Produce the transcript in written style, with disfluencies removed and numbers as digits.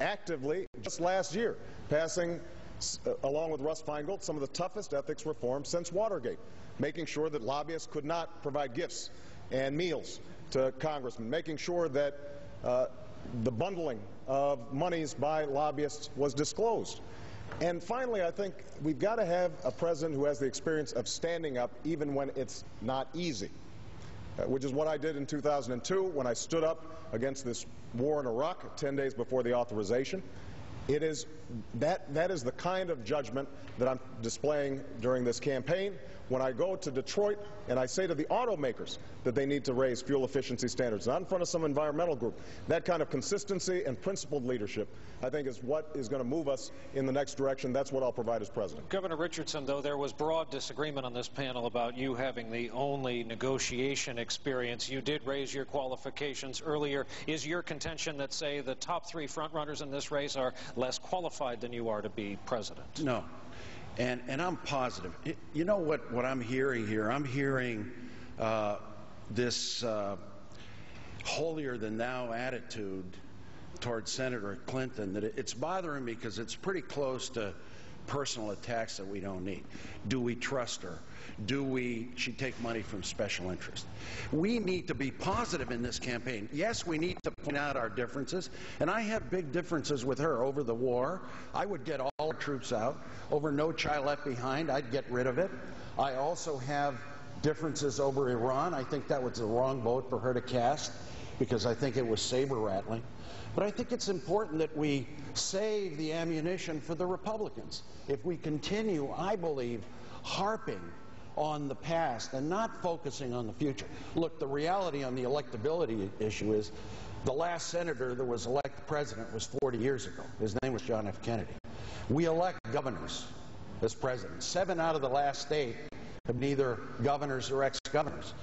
actively just last year, passing, along with Russ Feingold, some of the toughest ethics reforms since Watergate, making sure that lobbyists could not provide gifts and meals to congressmen, making sure that the bundling of monies by lobbyists was disclosed. And finally, I think we've got to have a president who has the experience of standing up even when it's not easy, which is what I did in 2002 when I stood up against this war in Iraq 10 days before the authorization. It is that is the kind of judgment that I'm displaying during this campaign when I go to Detroit and I say to the automakers that they need to raise fuel efficiency standards, not in front of some environmental group. That kind of consistency and principled leadership, I think, is what is going to move us in the next direction. That's what I'll provide as president. Governor Richardson, though, there was broad disagreement on this panel about you having the only negotiation experience. You did raise your qualifications earlier. Is your contention that, say, the top three frontrunners in this race are less qualified than you are to be president? No. And I'm positive. You know what I'm hearing here? I'm hearing this holier-than-thou attitude towards Senator Clinton, that it's bothering me because it's pretty close to personal attacks that we don't need. Do we trust her? Do she take money from special interest? We need to be positive in this campaign. Yes, we need to point out our differences, and I have big differences with her over the war. I would get all our troops out. Over No Child Left Behind, I'd get rid of it. I also have differences over Iran. I think that was the wrong vote for her to cast because I think it was saber-rattling. But I think it's important that we save the ammunition for the Republicans. If we continue, I believe, harping on the past and not focusing on the future. Look, the reality on the electability issue is the last senator that was elected president was 40 years ago. His name was John F. Kennedy. We elect governors as presidents. 7 out of the last 8 have neither governors or ex-governors.